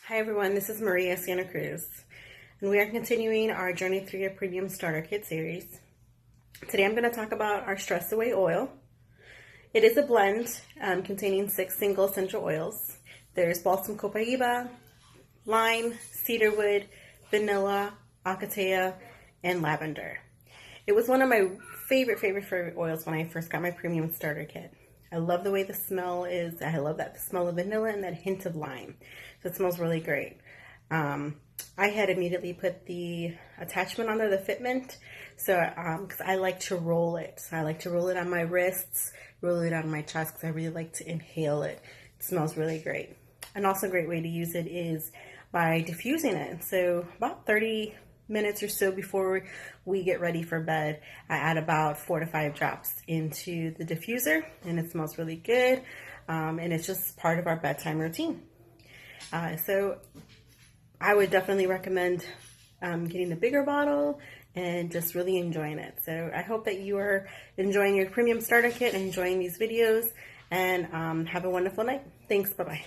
Hi everyone, this is Maria Santacruz, and we are continuing our Journey Through Your Premium Starter Kit series. Today I'm going to talk about our Stress Away oil. It is a blend containing 6 single essential oils. There's balsam copaiba, lime, cedarwood, vanilla, acacia, and lavender. It was one of my favorite oils when I first got my premium starter kit. I love the way the smell is. I love that smell of vanilla and that hint of lime. So it smells really great. I had immediately put the attachment under the fitment. So, because I like to roll it. So I like to roll it on my wrists, roll it on my chest because I really like to inhale it. It smells really great. And also a great way to use it is by diffusing it. So about 30 minutes or so before we get ready for bed, I add about 4 to 5 drops into the diffuser, and it smells really good, and it's just part of our bedtime routine. So I would definitely recommend getting the bigger bottle and just really enjoying it. So I hope that you are enjoying your premium starter kit and enjoying these videos, and have a wonderful night. Thanks. Bye-bye.